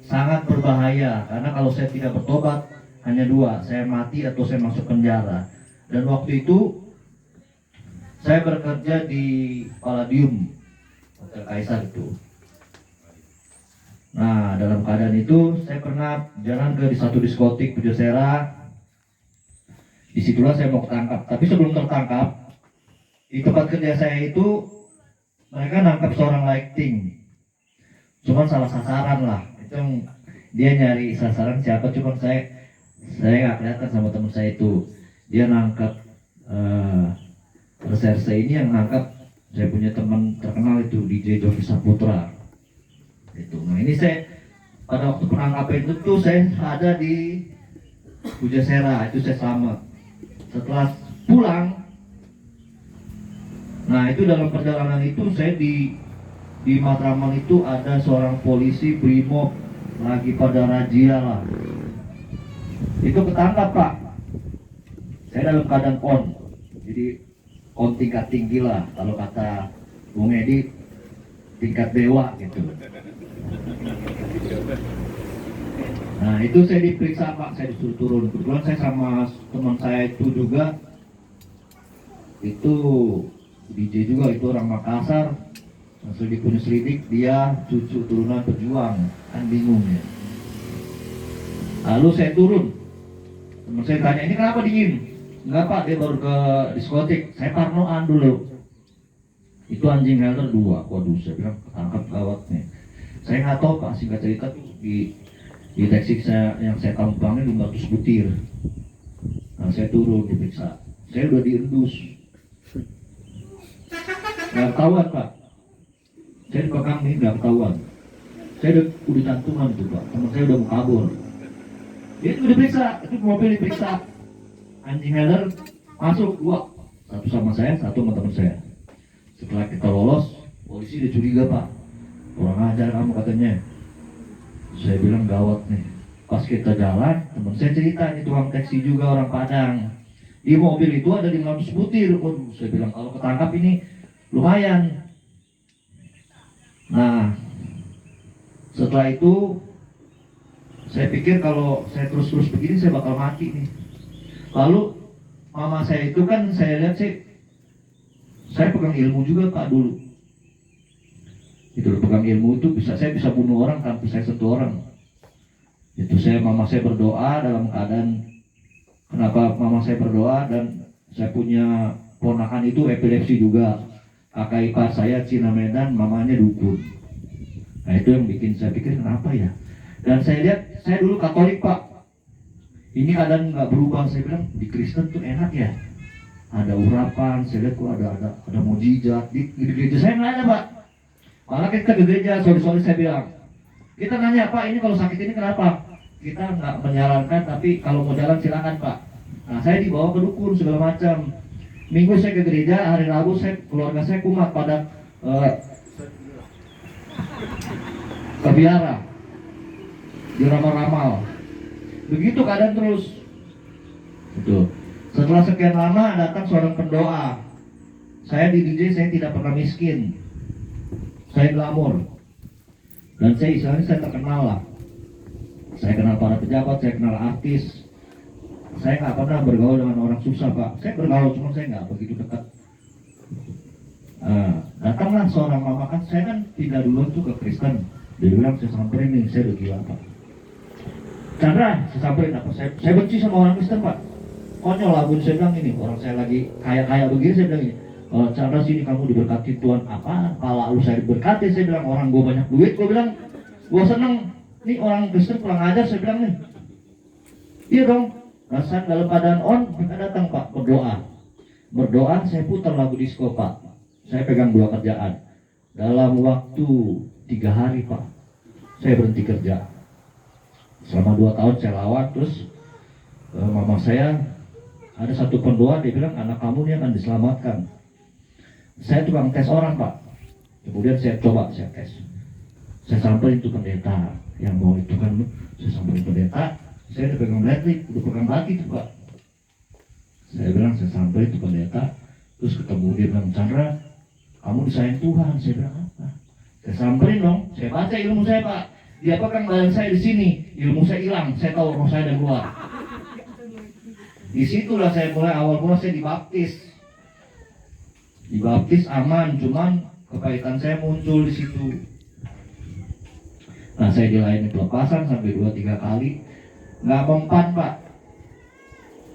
sangat berbahaya, karena kalau saya tidak bertobat hanya dua, saya mati atau saya masuk penjara. Dan waktu itu saya bekerja di Palladium Hotel Kaisar itu. Nah, dalam keadaan itu saya pernah jalan ke di satu diskotik Pujasera. Disitulah saya mau ketangkap. Tapi sebelum tertangkap, di tempat kerja saya itu mereka nangkap seorang lighting. Cuman salah sasaran lah. Itu dia nyari sasaran siapa, cuman saya nggak kelihatan sama teman saya itu. Dia nangkap reserse ini, yang nangkap saya punya teman terkenal itu DJ Jovi Saputra. Itu. Nah ini saya pada waktu penangkapan itu tuh saya ada di Pujasera, itu saya selamat. Setelah pulang, nah itu dalam perjalanan itu saya di Matraman itu ada seorang polisi brimob lagi pada razia lah. Itu ketangkap Pak. Saya dalam keadaan on, jadi on tingkat tinggi lah, kalau kata Bung Edi tingkat dewa gitu. Nah itu saya diperiksa Pak, saya disuruh turun. Kebetulan saya sama teman saya itu juga, itu DJ juga, itu orang Makassar. Langsung dipunya selidik, dia cucu turunan pejuang, kan bingung ya. Lalu saya turun, teman saya tanya, ini kenapa dingin? Enggak Pak, dia baru ke diskotik. Saya parnoan dulu. Itu anjing helder 2. Waduh, saya bilang ketangkap gawat nih. Saya nggak tahu Pak, singkat cerita tuh di taksi saya yang saya tampangnya 500 butir. Nah saya turun diperiksa, saya udah diendus. Nggak ketahuan Pak, saya dipegang nih nggak ketahuan. Saya udah cantungan tuh Pak, teman saya udah mau kabur. Dia itu diperiksa, itu mobil diperiksa. Anjing header masuk 2, satu sama saya, satu sama teman saya. Setelah kita lolos, polisi udah curiga Pak, kurang ajar kamu katanya. Saya bilang gawat nih. Pas kita jalan, teman saya cerita, ini tukang taksi juga orang Padang. Di mobil itu ada 500 butir. Waduh, saya bilang kalau ketangkap ini lumayan. Nah, setelah itu saya pikir kalau saya terus-terus begini saya bakal mati nih. Lalu mama saya itu kan saya lihat sih, saya pegang ilmu juga Pak dulu. Itu pegang ilmu itu saya bisa bunuh orang tanpa saya sentuh orang. Itu mama saya berdoa dalam keadaan, kenapa mama saya berdoa, dan saya punya ponakan itu epilepsi juga. Kakak ipar saya Cina Medan, mamanya dukun. Nah itu yang bikin saya pikir kenapa ya. Dan saya lihat, saya dulu Katolik Pak. Ini keadaan nggak berubah. Saya bilang di Kristen tuh enak ya. Ada urapan, saya lihat kok ada mujizat. Di gereja saya nggak ada Pak. Malah kita ke gereja, sorry saya bilang, kita nanya Pak, ini kalau sakit ini kenapa? Kita nggak menyarankan, tapi kalau mau jalan silakan Pak. Nah saya dibawa ke dukun segala macam. Minggu saya ke gereja, hari Rabu keluarga saya kumat pada ke biara, diramal-ramal. Begitu keadaan terus. Itu. Setelah sekian lama datang seorang pendoa. Saya di DJ saya tidak pernah miskin. Saya glamor, dan istilahnya saya terkenal lah. Saya kenal para pejabat, saya kenal artis. Saya nggak pernah bergaul dengan orang susah Pak. Saya bergaul, cuma saya nggak begitu dekat. Datanglah seorang mama, kan saya kan pindah duluan tuh ke Kristen. Dia bilang saya samperin nih, saya udah gila Pak. Chandra, saya samperin apa? Saya benci sama orang Kristen Pak. Konyol lah, saya bilang ini, orang saya lagi kaya begini, saya bilang ini. Chandra sini kamu diberkati Tuhan, apa? Kalau lu saya diberkati, saya bilang orang gue banyak duit, gue bilang gue seneng. Nih orang Kristen kurang ajar, saya bilang nih. Iya dong. Rasa dalam keadaan on, kita datang Pak berdoa, saya putar lagu disco Pak. Saya pegang 2 kerjaan. Dalam waktu 3 hari Pak, saya berhenti kerja. Selama 2 tahun saya lawat, terus mama saya ada satu pendoa, dia bilang anak kamu ini akan diselamatkan. Saya tukang tes orang Pak. Kemudian saya tes. Saya samperin itu pendeta yang mau itu kan, saya samperin pendeta. Saya udah pegang batik, udah pegang batik tuh Pak. Saya bilang saya samperin itu pendeta. Terus ketemu dia bilang, Chandra, kamu disayang Tuhan. Saya bilang apa? Saya samperin dong. Saya baca ilmu saya Pak. Dia pegang badan saya di sini, ilmu saya hilang, saya tahu roh saya udah keluar. Disitulah saya mulai, awal mula saya dibaptis. Dibaptis aman, cuman kepahitan saya muncul di situ. Nah, saya dilayani pelepasan sampai 2-3 kali, nggak mempan Pak.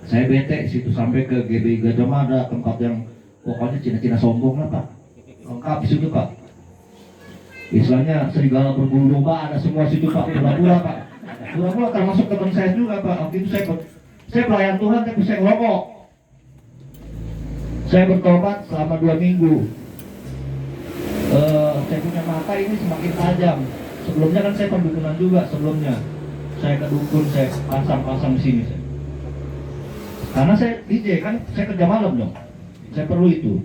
Saya bete situ sampai ke GBI Gajah Mada, tempat yang pokoknya Cina-Cina sombong lah Pak. Lengkap di situ Pak. Istilahnya serigala berbulu domba ada semua situ Pak. Pura-pura Pak. Pura-pura termasuk teman saya juga Pak. Waktu itu saya pelayan Tuhan tapi saya ngerokok. Saya bertobat selama 2 minggu. Saya punya mata ini semakin tajam. Sebelumnya kan saya pendukunan juga sebelumnya. Saya ke dukun, saya pasang di sini. Karena saya DJ kan, saya kerja malam dong. Saya perlu itu.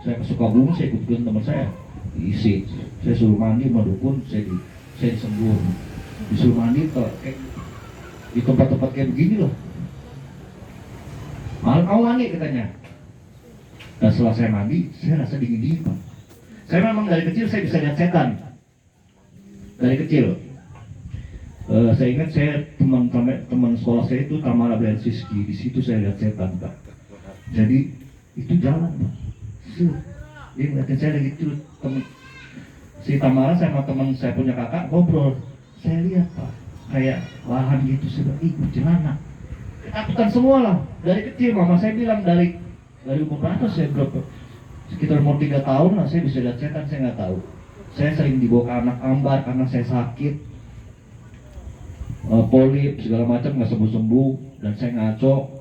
Saya ke Sukabumi, saya ikut teman saya. Diisi, saya suruh mandi sama dukun, saya disembur. Disuruh mandi di tempat-tempat kayak begini loh. Malam kau mandi katanya. Dan setelah saya mandi, saya rasa dingin Pak. Saya memang dari kecil saya bisa lihat setan. Dari kecil. Saya ingat saya teman sekolah saya itu Tamara Blensiski. Di situ saya lihat setan Pak. Jadi itu jalan Pak. Dia ngeliatin saya lagi itu si Tamara sama teman saya punya kakak ngobrol. Saya lihat Pak, kayak lahan gitu. Saya bilang, ih kuntilanak. Ketakutan semua lah. Dari kecil mama saya bilang dari umur berapa saya berapa? Sekitar umur 3 tahun lah saya bisa lihat setan, saya nggak tahu. Saya sering dibawa ke anak ambar karena saya sakit, polip segala macam nggak sembuh-sembuh, dan saya ngaco.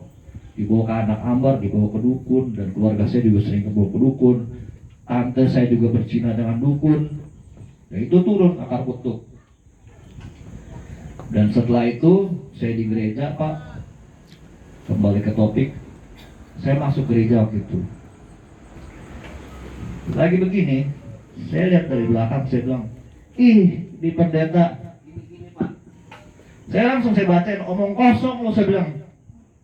Dibawa ke anak ambar, dibawa ke dukun, dan keluarga saya juga sering dibawa ke dukun. Tante saya juga berzina dengan dukun. Ya itu turun akar kutuk. Dan setelah itu saya di gereja Pak. Kembali ke topik, saya masuk gereja waktu itu. Lagi begini, saya lihat dari belakang, saya bilang, ih di pendeta. Saya langsung saya bacain, omong kosong lo, saya bilang.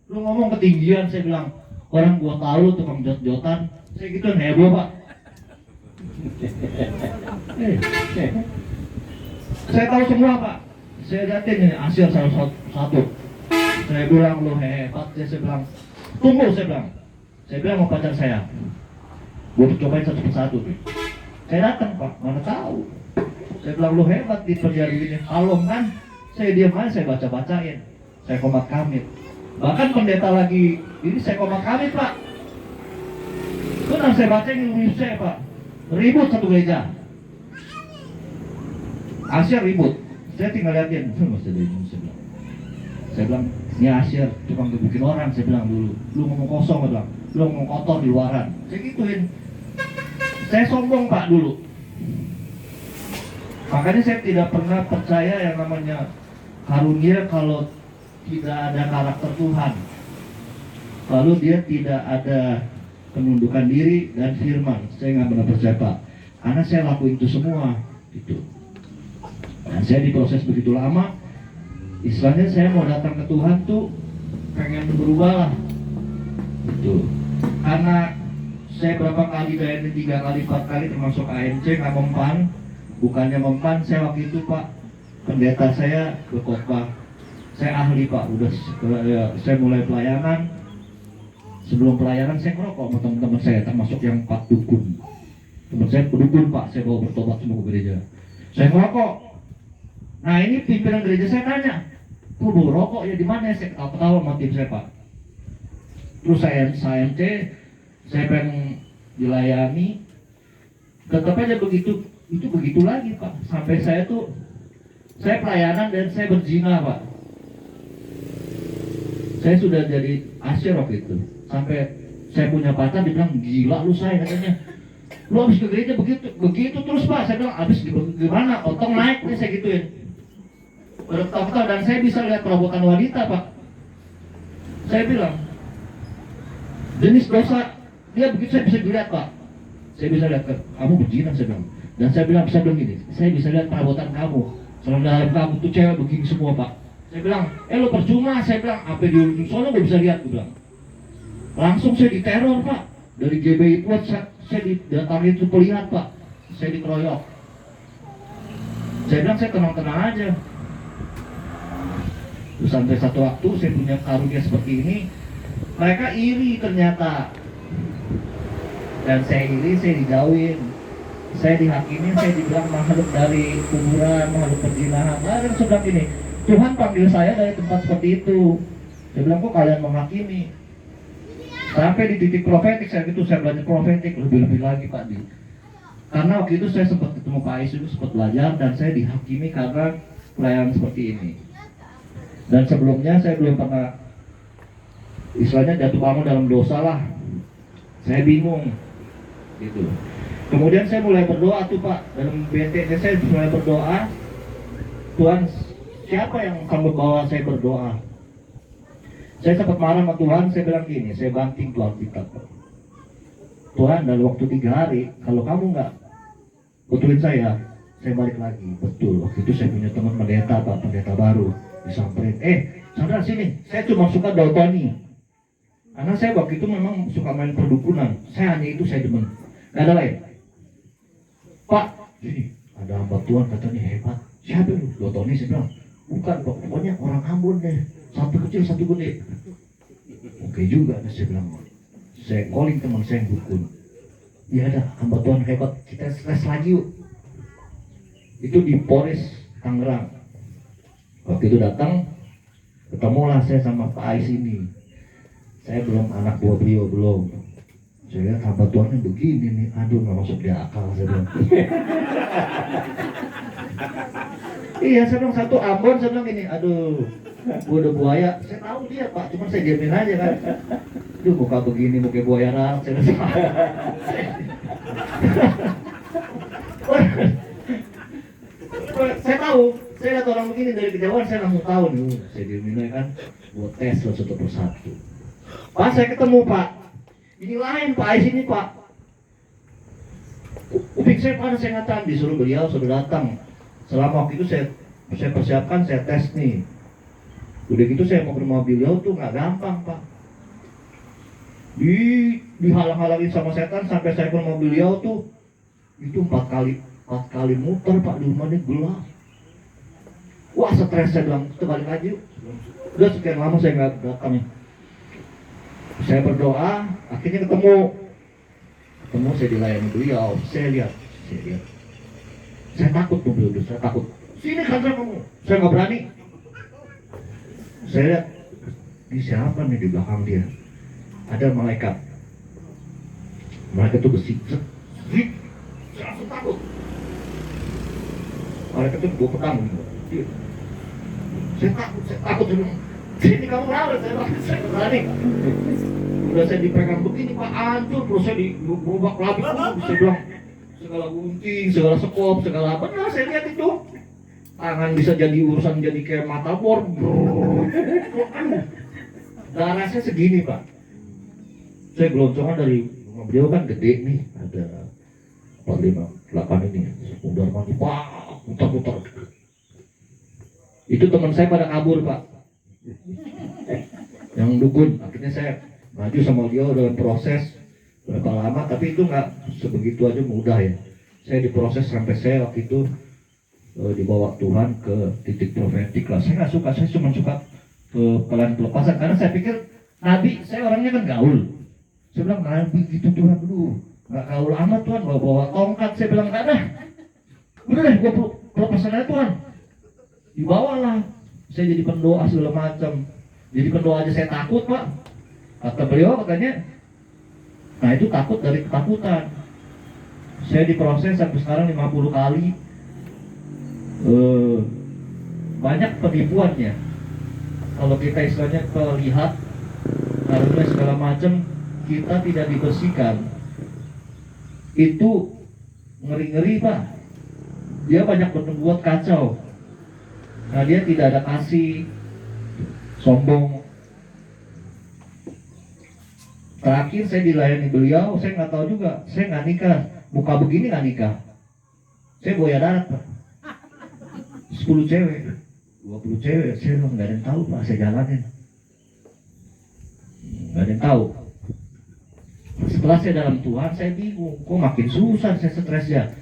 Lu ngomong ketinggian, saya bilang. Orang gua tahu lu tukang jot-jotan. Saya gituan heboh Pak. Saya tahu semua Pak. Saya liatin ini Asyir satu. Saya bilang lu hebat. Saya bilang tunggu, saya bilang. Saya bilang mau pacar saya. Gue cobain satu persatu. Saya datang Pak, mana tahu. Saya bilang lu hebat di penjara ini. Halom kan? Saya diam aja, saya baca-bacain. Saya komat kamit. Bahkan pendeta lagi ini saya komat kamit Pak. Benar saya bacain ilmu saya Pak. Ribut satu gereja. Asyir ribut. Saya tinggal liatin. Saya bilang, ini Asyir tukang gebukin orang. Saya bilang dulu, lu ngomong kosong, saya bilang, lu ngomong kotor di luaran. Saya gituin. Saya sombong Pak dulu. Makanya saya tidak pernah percaya yang namanya karunia kalau tidak ada karakter Tuhan. Lalu dia tidak ada penundukan diri dan firman. Saya nggak pernah percaya Pak. Karena saya lakuin itu semua. Gitu. Dan saya diproses begitu lama. Istilahnya saya mau datang ke Tuhan tuh pengen berubah lah. Gitu. Karena saya berapa kali dari 3 kali 4 kali termasuk ANC nggak mempan. Bukannya mempan, saya waktu itu Pak pendeta saya berkhotbah. Saya ahli Pak, saya mulai pelayanan. Sebelum pelayanan saya ngerokok sama teman-teman saya, termasuk yang 4 dukun. Teman saya pendukun Pak, saya bawa bertobat semua ke gereja. Saya ngerokok. Nah ini pimpinan gereja saya tanya, lu bawa rokok ya di mana? Saya ketawa-ketawa sama tim saya Pak. Terus saya MC, saya pengen dilayani. Tetap aja begitu, itu begitu lagi Pak. Sampai saya pelayanan dan saya berzina Pak. Saya sudah jadi Asyir waktu itu. Sampai saya punya pacar dibilang gila lu saya katanya. Lu habis ke gereja begitu terus Pak. Saya bilang habis gimana? Otong naik nih saya gituin. Bertahun-tahun dan saya bisa lihat perabotan wanita Pak. Saya bilang jenis dosa dia begitu saya bisa dilihat Pak. Saya bisa lihat kamu berzina saya bilang. Dan saya bilang gini, saya bisa lihat perabotan kamu. Selama dalam kamu tuh cewek begini semua Pak. Saya bilang, lo percuma, saya bilang, apa di ujung sana gue bisa lihat, gue bilang. Langsung saya diteror Pak. Dari GBI Puat, saya didatangi itu pelihat Pak. Saya dikeroyok. Saya bilang saya tenang-tenang aja. Terus sampai satu waktu saya punya karunia seperti ini, mereka iri ternyata. Dan saya iri, saya dijauhin, saya dihakimi, saya dibilang makhluk dari kuburan, makhluk perzinahan. Nah, dan sudah gini, Tuhan panggil saya dari tempat seperti itu. Saya bilang, kok kalian menghakimi? Sampai di titik profetik, saya belajar profetik lebih-lebih lagi Pak Di. Karena waktu itu saya sempat ketemu Pak Ais itu, sempat belajar, dan saya dihakimi karena pelayanan seperti ini. Dan sebelumnya saya belum pernah, istilahnya jatuh bangun dalam dosa lah. Saya bingung, gitu. Kemudian saya mulai berdoa tuh Pak, dalam BTT saya mulai berdoa, Tuhan, siapa yang kamu bawa saya berdoa? Saya sempat marah sama Tuhan, saya bilang gini, saya banting tuh Alkitab. Tuhan, dalam waktu 3 hari, kalau kamu nggak betulin saya balik lagi. Betul, waktu itu saya punya teman pendeta Pak, pendeta baru, disamperin, Sandra sini, saya cuma suka Daltoni. Karena saya waktu itu memang suka main perdukunan, saya hanya itu saya demen, nggak ada lain. Pak, sini, ada hamba Tuhan katanya hebat. Siapa lu? Daltoni, saya bilang, bukan Pak, pokoknya orang Ambon deh. Satu kecil, satu gede. Oke juga, saya bilang. Saya calling teman saya yang dukun. Iya ada, hamba Tuhan hebat. Kita stres lagi yuk. Itu di Polres Tangerang. Waktu itu datang, ketemulah saya sama Pak Ais ini. Saya belum anak buah beliau, belum. Saya lihat hamba Tuhannya begini nih. Aduh, nggak masuk di akal, saya bilang. Iya, saya bilang satu Ambon, saya bilang gini, aduh, gua udah buaya. Saya tahu dia Pak, cuma saya diamin aja kan. Duh, muka begini, muka buaya rang, saya bilang. Saya tahu, saya lihat orang begini dari kejauhan, saya langsung tahu nih. Saya diamin aja kan, buat tes lah satu persatu. Pas saya ketemu Pak, ini lain Pak Ais ini Pak. Upik saya panas, saya ngatakan, disuruh beliau sudah datang. Selama waktu itu saya persiapkan, saya tes nih. Udah gitu saya mau ke rumah beliau tuh nggak gampang Pak. Dihalang-halangin sama setan sampai saya ke rumah beliau tuh itu 4 kali muter Pak, di rumahnya gelap. Wah stres, saya bilang, kita balik aja yuk. Udah sekian lama saya nggak datang. Saya berdoa, akhirnya ketemu, saya dilayani beliau, saya lihat. Saya takut tuh beliau, saya takut. Sini kantor kamu, saya nggak berani. Saya lihat, ini siapa nih di belakang dia? Ada malaikat. Malaikat itu besi. Saya langsung takut. Malaikat itu bawa pedang. Saya takut. Sini kamu berapa? Saya berani. Udah saya dipegang begini Pak, hancur. Terus saya dirubak labik. Saya bilang, segala gunting, segala sekop, segala apa. Nah saya lihat itu. Tangan bisa jadi urusan, jadi kayak mata bor. Darah saya segini Pak. Saya geloncongan dari rumah beliau kan gede nih, ada 4, 5, 8 ini. Udah mandi Pak, putar-putar. Itu teman saya pada kabur Pak, yang dukun. Akhirnya saya maju sama dia dalam proses berapa lama, tapi itu nggak sebegitu aja mudah ya. Saya diproses sampai saya waktu itu dibawa Tuhan ke titik profetik lah. Saya nggak suka, saya cuma suka pelepasan karena saya pikir Nabi, saya orangnya kan gaul. Saya bilang Nabi gitu Tuhan, dulu nggak gaul amat Tuhan, bawa tongkat. Saya bilang nggak ada, udah deh gue pelepasan aja Tuhan. Dibawalah, saya jadi pendoa segala macam. Jadi pendoa aja saya takut Pak. Kata beliau katanya, nah itu takut dari ketakutan. Saya diproses sampai sekarang 50 kali. Banyak penipuannya. Kalau kita istilahnya kelihat karena segala macam, kita tidak dibersihkan. Itu ngeri-ngeri Pak. Dia banyak berbuat kacau. Nah dia tidak ada kasih, sombong. Terakhir saya dilayani beliau, saya nggak tahu juga, saya nggak nikah, muka begini nggak nikah. Saya buaya darat Pak. 10 cewek, 20 cewek, saya nggak ada yang tahu Pak, saya jalanin. Nggak ada yang tahu. Setelah saya dalam Tuhan, saya bingung, kok makin susah saya stres ya.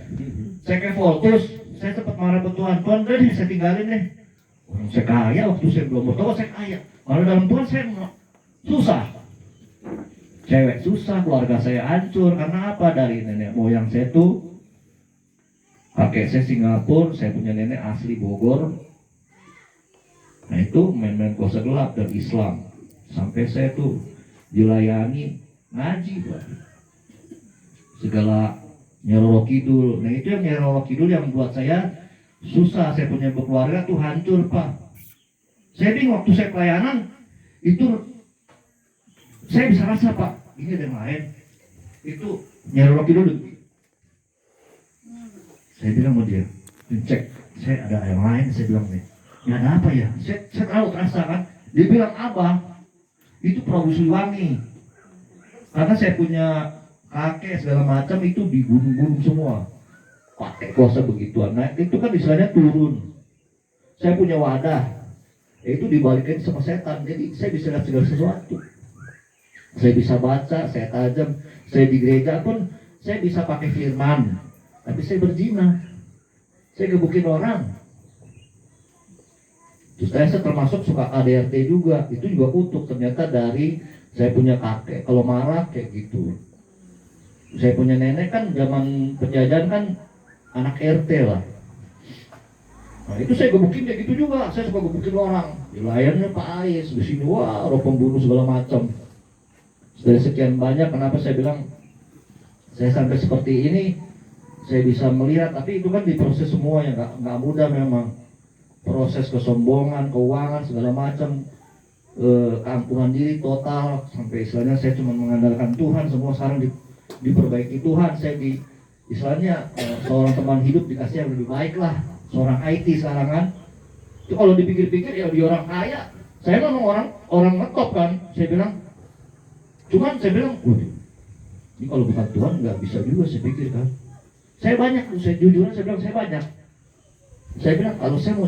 Saya kayak Voltus, saya sempat marah ke Tuhan, Tuhan udah deh saya tinggalin deh. Orang saya kaya waktu saya belum bertobat saya kaya. Kalau dalam Tuhan saya susah. Cewek susah, keluarga saya hancur. Karena apa? Dari nenek moyang saya tuh, kakek saya Singapura, saya punya nenek asli Bogor. Nah itu main-main kuasa gelap dan Islam. Sampai saya tuh dilayani ngaji, Pak. Segala Nyeroro Kidul. Nah itu yang Nyeroro Kidul yang buat saya susah. Saya punya keluarga tuh hancur, Pak. Saya bingung waktu saya pelayanan itu saya bisa rasa, Pak, ini ada yang lain. Itu Nyeroro Kidul. Saya bilang sama dia, cek, saya ada yang lain. Saya bilang nih, ya ada apa ya? Saya tahu terasa kan. Dia bilang, Abah, itu Prabu Siliwangi. Karena saya punya kakek segala macam itu di gunung-gunung semua. Pakai kuasa begituan. Nah itu kan istilahnya turun. Saya punya wadah. Itu dibalikin sama setan. Jadi saya bisa lihat segala sesuatu. Saya bisa baca, saya tajam. Saya di gereja pun saya bisa pakai firman. Tapi saya berzina. Saya gebukin orang. Terus saya termasuk suka ADRT juga. Itu juga kutuk. Ternyata dari saya punya kakek. Kalau marah kayak gitu. Saya punya nenek kan zaman penjajahan kan anak RT lah. Nah itu saya gebukin kayak gitu juga. Saya suka gebukin orang. Dilayannya Pak Ais. Di sini wah roh pembunuh segala macam. Dari sekian banyak kenapa saya bilang saya sampai seperti ini. Saya bisa melihat, tapi itu kan diproses semua ya, nggak mudah memang. Proses kesombongan, keuangan, segala macam, keangkuhan diri total, sampai istilahnya saya cuma mengandalkan Tuhan, semua sekarang diperbaiki Tuhan. Saya istilahnya seorang teman hidup dikasih yang lebih baik lah, seorang IT sekarang kan. Itu kalau dipikir-pikir ya di orang kaya, saya memang orang ngetop kan, saya bilang. Cuman saya bilang, ini kalau bukan Tuhan nggak bisa juga saya pikir kan. Saya banyak, saya jujur saya bilang saya banyak. Saya bilang kalau saya mau